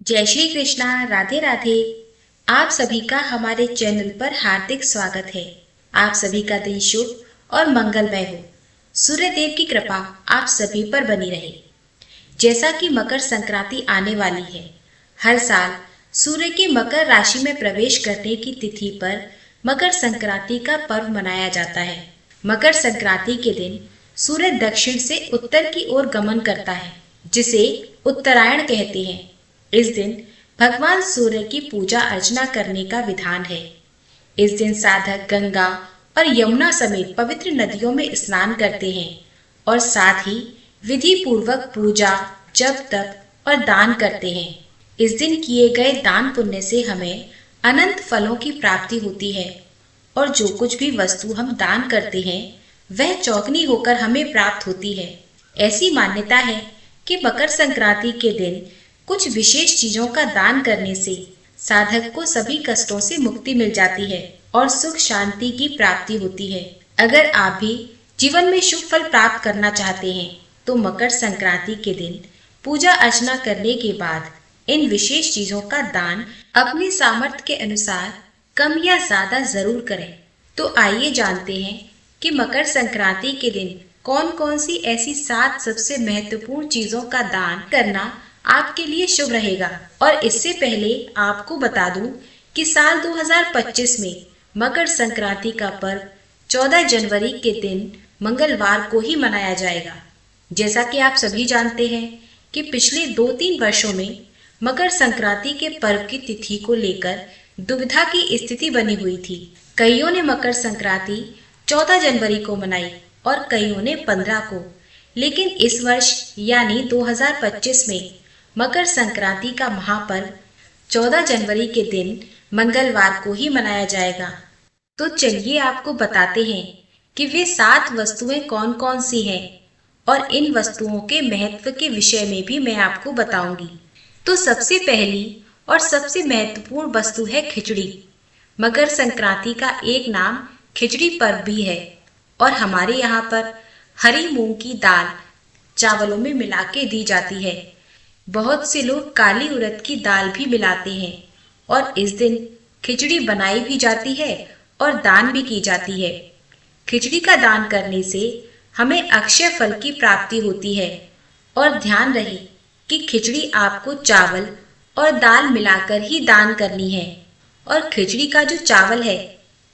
जय श्री कृष्णा। राधे राधे। आप सभी का हमारे चैनल पर हार्दिक स्वागत है। आप सभी का दिन शुभ और मंगलमय हो। सूर्य देव की कृपा आप सभी पर बनी रहे। जैसा कि मकर संक्रांति आने वाली है, हर साल सूर्य के मकर राशि में प्रवेश करने की तिथि पर मकर संक्रांति का पर्व मनाया जाता है। मकर संक्रांति के दिन सूर्य दक्षिण से उत्तर की ओर गमन करता है, जिसे उत्तरायण कहते हैं। इस दिन भगवान सूर्य की पूजा अर्चना करने का विधान है। इस दिन साधक गंगा और यमुना समेत पवित्र नदियों में स्नान करते हैं और साथ ही विधि पूर्वक पूजा, जप, तप और दान करते हैं। इस दिन किए गए दान पुण्य से हमें अनंत फलों की प्राप्ति होती है और जो कुछ भी वस्तु हम दान करते हैं वह चौगनी होकर हमें प्राप्त होती है। ऐसी मान्यता है कि मकर संक्रांति के दिन कुछ विशेष चीजों का दान करने से साधक को सभी कष्टों से मुक्ति मिल जाती है और सुख शांति की प्राप्ति होती है। अगर आप भी जीवन में शुभ फल प्राप्त करना चाहते हैं तो मकर संक्रांति के दिन पूजा अर्चना करने के बाद इन विशेष चीजों का दान अपने सामर्थ्य के अनुसार कम या ज्यादा जरूर करें। तो आइए जानते हैं कि मकर संक्रांति के दिन कौन कौन सी ऐसी 7 सबसे महत्वपूर्ण चीजों का दान करना आपके लिए शुभ रहेगा। और इससे पहले आपको बता दूं कि साल 2025 में मकर संक्रांति का पर्व 14 जनवरी के दिन मंगलवार को ही मनाया जाएगा। जैसा कि आप सभी जानते हैं कि पिछले 2-3 वर्षों में मकर संक्रांति के पर्व की तिथि को लेकर दुविधा की स्थिति बनी हुई थी। कईयों ने मकर संक्रांति 14 जनवरी को मनाई और कईयों ने 15 को, लेकिन इस वर्ष यानी 2025 में मकर संक्रांति का महापर्व 14 जनवरी के दिन मंगलवार को ही मनाया जाएगा। तो चलिए आपको बताते हैं कि वे 7 वस्तुएं कौन कौन सी हैं और इन वस्तुओं के महत्व के विषय में भी मैं आपको बताऊंगी। तो सबसे पहली और सबसे महत्वपूर्ण वस्तु है खिचड़ी। मकर संक्रांति का एक नाम खिचड़ी पर्व भी है और हमारे यहाँ पर हरी मूंग की दाल चावलों में मिला के दी जाती है। बहुत से लोग काली उड़द की दाल भी मिलाते हैं और इस दिन खिचड़ी बनाई भी जाती है और दान भी की जाती है। खिचड़ी का दान करने से हमें अक्षय फल की प्राप्ति होती है और ध्यान रहे कि खिचड़ी आपको चावल और दाल मिलाकर ही दान करनी है। और खिचड़ी का जो चावल है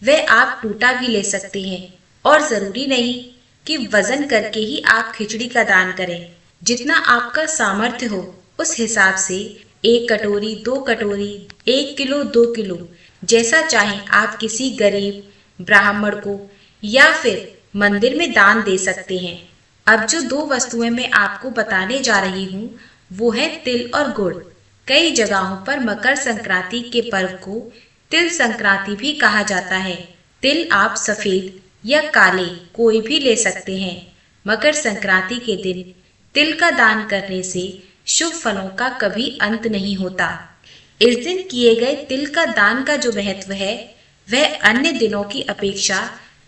वह आप टूटा भी ले सकते हैं और जरूरी नहीं कि वजन करके ही आप खिचड़ी का दान करें। जितना आपका सामर्थ्य हो उस हिसाब से 1 कटोरी, 2 कटोरी, 1 किलो, 2 किलो, जैसा चाहें आप किसी गरीब ब्राह्मण को या फिर मंदिर में दान दे सकते हैं। अब जो 2 वस्तुएं मैं आपको बताने जा रही हूँ वो है तिल और गुड़। कई जगहों पर मकर संक्रांति के पर्व को तिल संक्रांति भी कहा जाता है। तिल आप सफेद या काले कोई भी ले सकते हैं। मकर संक्रांति के दिन तिल का दान करने से शुभ फलों का कभी अंत नहीं होता। इस दिन किए गए तिल का दान का जो महत्व है वह अन्य दिनों की अपेक्षा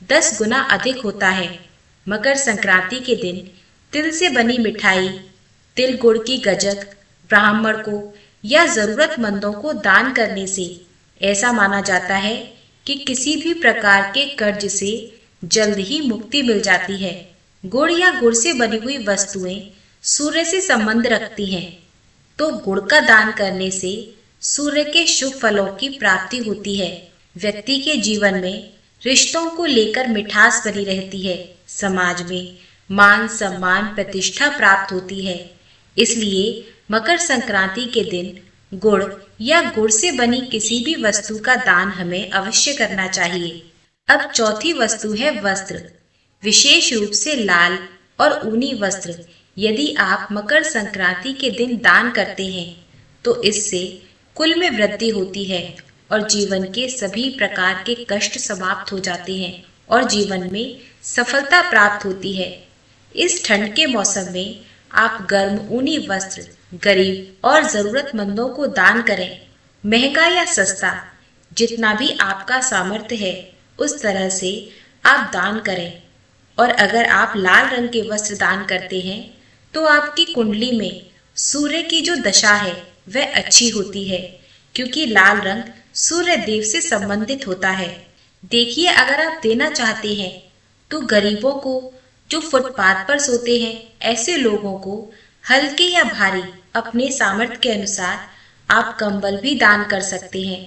10 गुना अधिक होता है। मकर संक्रांति के दिन तिल से बनी मिठाई, तिल गुड़ की गजक ब्राह्मण को या जरूरतमंदों को दान करने से ऐसा माना जाता है कि किसी भी प्रकार के कर्ज से जल्द ही मुक्ति मिल जाती है। गुड़ या गुड़ से बनी हुई वस्तुएं सूर्य से संबंध रखती हैं, तो गुड़ का दान करने से सूर्य के शुभ फलों की प्राप्ति होती है। व्यक्ति के जीवन में रिश्तों को लेकर मिठास बनी रहती है। समाज में मान सम्मान प्रतिष्ठा प्राप्त होती है। इसलिए मकर संक्रांति के दिन गुड़ या गुड़ से बनी किसी भी वस्तु का दान हमें अवश्य करना चाहिए। अब चौथी वस्तु है वस्त्र, विशेष रूप से लाल और ऊनी वस्त्र। यदि आप मकर संक्रांति के दिन दान करते हैं तो इससे कुल में वृद्धि होती है और जीवन के सभी प्रकार के कष्ट समाप्त हो जाते हैं और जीवन में सफलता प्राप्त होती है। इस ठंड के मौसम में आप गर्म ऊनी वस्त्र गरीब और जरूरतमंदों को दान करें। महंगा या सस्ता जितना भी आपका सामर्थ्य है उस तरह से आप दान करें। और अगर आप लाल रंग के वस्त्र दान करते हैं तो आपकी कुंडली में सूर्य की जो दशा है वह अच्छी होती है, क्योंकि लाल रंग सूर्य देव से संबंधित होता है। देखिए, अगर आप देना चाहते हैं तो गरीबों को, जो फुटपाथ पर सोते हैं, ऐसे लोगों को हल्के या भारी अपने सामर्थ्य के अनुसार आप कंबल भी दान कर सकते हैं।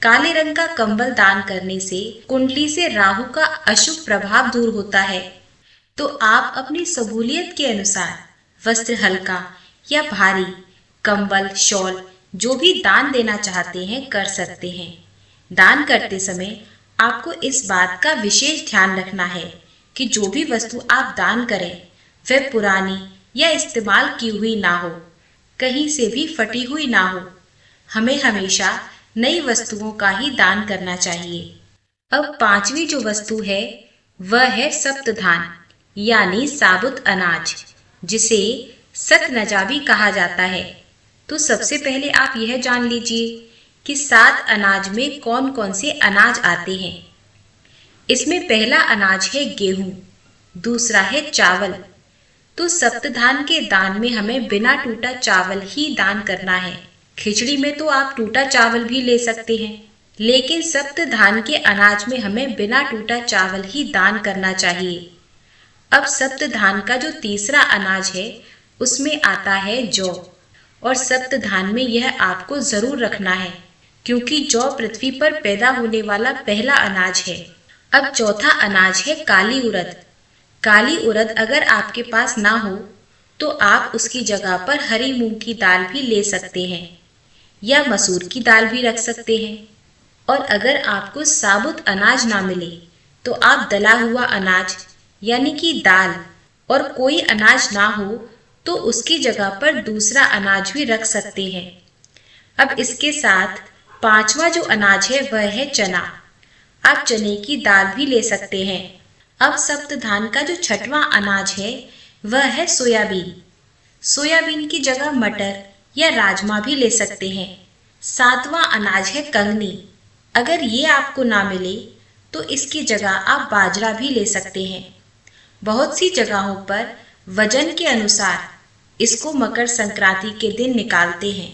काले रंग का कंबल दान करने से कुंडली से राहु का अशुभ प्रभाव दूर होता है। तो आप अपनी सहूलियत के अनुसार वस्त्र हल्का या भारी, कंबल, शॉल जो भी दान देना चाहते हैं कर सकते हैं। दान करते समय आपको इस बात का विशेष ध्यान रखना है कि जो भी वस्तु आप दान करें वह पुरानी या इस्तेमाल की हुई ना हो, कहीं से भी फटी हुई ना हो। हमें हमेशा नई वस्तुओं का ही दान करना चाहिए। अब पांचवी जो वस्तु है वह है सप्तधान, यानी साबुत अनाज, जिसे सतनजा भी कहा जाता है। तो सबसे पहले आप यह जान लीजिए कि 7 अनाज में कौन कौन से अनाज आते हैं। इसमें पहला अनाज है गेहूं, दूसरा है चावल। तो सप्तधान के दान में हमें बिना टूटा चावल ही दान करना है। खिचड़ी में तो आप टूटा चावल भी ले सकते हैं, लेकिन सप्तधान के अनाज में हमें बिना टूटा चावल ही दान करना चाहिए। अब सप्तधान का जो तीसरा अनाज है उसमें आता है जौ, और सप्तधान में यह आपको जरूर रखना है, क्योंकि जौ पृथ्वी पर पैदा होने वाला पहला अनाज है। अब चौथा अनाज है काली उड़द। काली उड़द अगर आपके पास ना हो तो आप उसकी जगह पर हरी मूंग की दाल भी ले सकते हैं, या मसूर की दाल भी रख सकते हैं। और अगर आपको साबुत अनाज ना मिले तो आप दला हुआ अनाज यानी कि दाल और कोई अनाज ना हो तो उसकी जगह पर दूसरा अनाज भी रख सकते हैं। अब इसके साथ पांचवा जो अनाज है वह है चना। आप चने की दाल भी ले सकते हैं। अब सप्तधान का जो छठवां अनाज है वह है सोयाबीन। सोयाबीन की जगह मटर या राजमा भी ले सकते हैं। सातवां अनाज है कंगनी। अगर ये आपको ना मिले तो इसकी जगह आप बाजरा भी ले सकते हैं। बहुत सी जगहों पर वजन के अनुसार इसको मकर संक्रांति के दिन निकालते हैं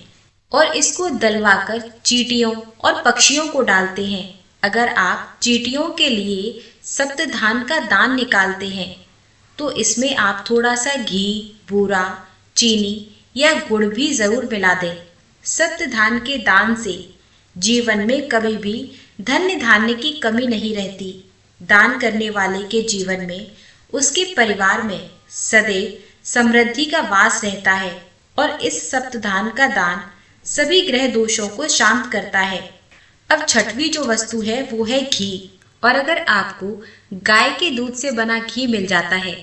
और इसको दलवाकर चींटियों और पक्षियों को डालते हैं। अगर आप चींटियों के लिए सप्तधान का दान निकालते हैं तो इसमें आप थोड़ा सा घी, बूरा, चीनी या गुड़ भी जरूर मिला दें। सप्तधान के दान से जीवन में कभी भी धन्य धान्य की कमी नहीं रहती। दान करने वाले के जीवन में, उसके परिवार में सदैव समृद्धि का वास रहता है और इस सप्तधान का दान सभी ग्रह दोषों को शांत करता है। अब छठवीं जो वस्तु है वो है घी। और अगर आपको गाय के दूध से बना घी मिल जाता है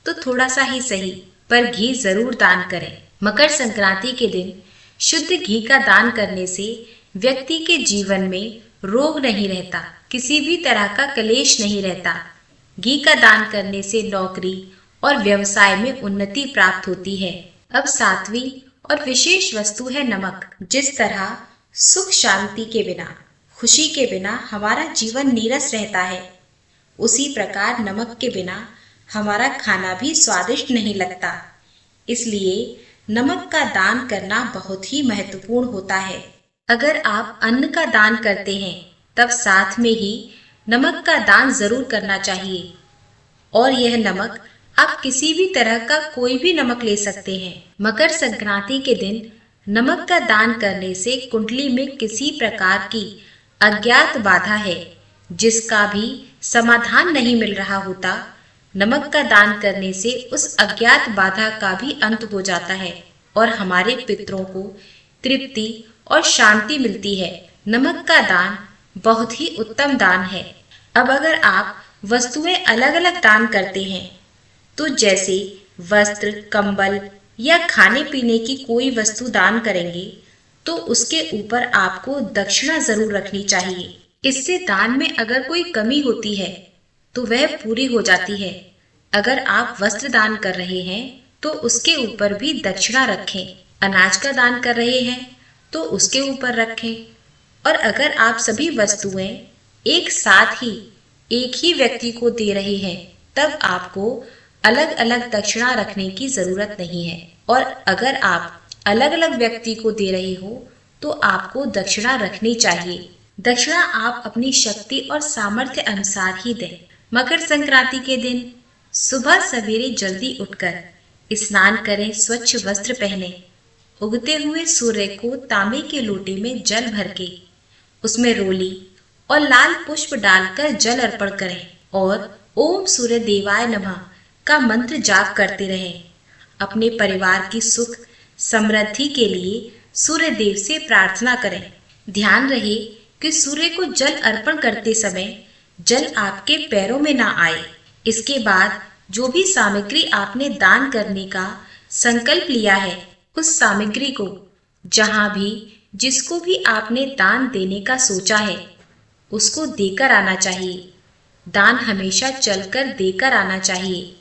तो थोड़ा सा ही सही पर घी जरूर दान करें। मकर संक्रांति के दिन शुद्ध घी का दान करने से व्यक्ति के जीवन में रोग नहीं रहता, किसी भी तरह का क्लेश नहीं रहता। घी का दान करने से नौकरी और व्यवसाय में उन्नति प्राप्त होती है। अब सातवीं और विशेष वस्तु है नमक। जिस तरह सुख शांति के बिना, खुशी के बिना हमारा जीवन नीरस रहता है, उसी प्रकार नमक के बिना हमारा खाना भी स्वादिष्ट नहीं लगता। इसलिए नमक का दान करना बहुत ही महत्वपूर्ण होता है। अगर आप अन्न का दान करते हैं तब साथ में ही नमक का दान जरूर करना चाहिए। और यह नमक आप किसी भी तरह का कोई भी नमक ले सकते हैं। मकर संक्रांति के दिन नमक का दान करने से कुंडली में किसी प्रकार की अज्ञात बाधा है जिसका भी समाधान नहीं मिल रहा होता, नमक का दान करने से उस अज्ञात बाधा का भी अंत हो जाता है और हमारे पितरों को तृप्ति और शांति मिलती है। नमक का दान बहुत ही उत्तम दान है। अब अगर आप वस्तुएं अलग अलग दान करते हैं तो जैसे वस्त्र, कंबल या खाने पीने की कोई वस्तु दान करेंगे तो उसके ऊपर आपको दक्षिणा जरूर रखनी चाहिए। इससे दान में अगर कोई कमी होती है तो वह पूरी हो जाती है। अगर आप वस्त्र दान कर रहे हैं तो उसके ऊपर भी दक्षिणा रखें। अनाज का दान कर रहे हैं तो उसके ऊपर रखें। और अगर आप सभी वस्तुएं एक साथ ही एक ही व्यक्ति को दे रहे हैं तब आपको अलग अलग दक्षिणा रखने की जरूरत नहीं है। और अगर आप अलग अलग व्यक्ति को दे रहे हो तो आपको दक्षिणा रखनी चाहिए। दक्षिणा आप अपनी शक्ति और सामर्थ्य अनुसार ही दें। मकर संक्रांति के दिन सुबह सवेरे जल्दी उठकर स्नान करें, स्वच्छ वस्त्र पहने, उगते हुए सूर्य को तांबे के लोटे में जल भर के उसमें रोली और लाल पुष्प डालकर जल अर्पण करें और ओम सूर्य देवाय नमः का मंत्र जाप करते रहें। अपने परिवार की सुख समृद्धि के लिए सूर्य देव से प्रार्थना करें। ध्यान रहे कि सूर्य को जल अर्पण करते समय जल आपके पैरों में ना आए। इसके बाद जो भी सामग्री आपने दान करने का संकल्प लिया है, उस सामग्री को जहां भी जिसको भी आपने दान देने का सोचा है उसको देकर आना चाहिए। दान हमेशा चलकर देकर आना चाहिए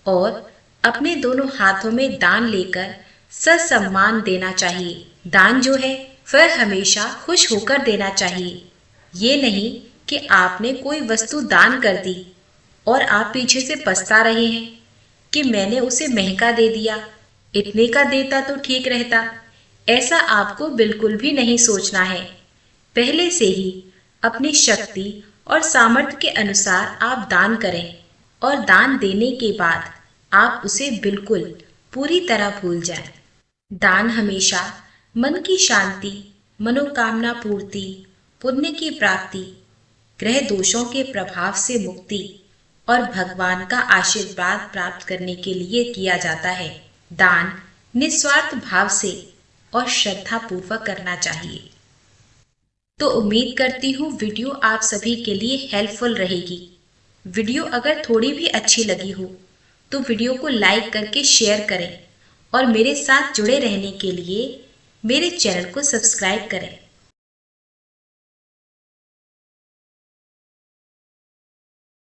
और अपने दोनों हाथों में दान लेकर ससम्मान देना चाहिए। दान जो है वह हमेशा खुश होकर देना चाहिए। ये नहीं कि आपने कोई वस्तु दान कर दी और आप पीछे से पछता रहे हैं कि मैंने उसे महंगा दे दिया, इतने का देता तो ठीक रहता। ऐसा आपको बिल्कुल भी नहीं सोचना है। पहले से ही अपनी शक्ति और सामर्थ्य के अनुसार आप दान करें और दान देने के बाद आप उसे बिल्कुल पूरी तरह भूल जाएं। दान हमेशा मन की शांति, मनोकामना पूर्ति, पुण्य की प्राप्ति, ग्रह दोषों के प्रभाव से मुक्ति और भगवान का आशीर्वाद प्राप्त करने के लिए किया जाता है। दान निस्वार्थ भाव से और श्रद्धा पूर्वक करना चाहिए। तो उम्मीद करती हूँ वीडियो आप सभी के लिए हेल्पफुल रहेगी। वीडियो अगर थोड़ी भी अच्छी लगी हो तो वीडियो को लाइक करके शेयर करें और मेरे साथ जुड़े रहने के लिए मेरे चैनल को सब्सक्राइब करें।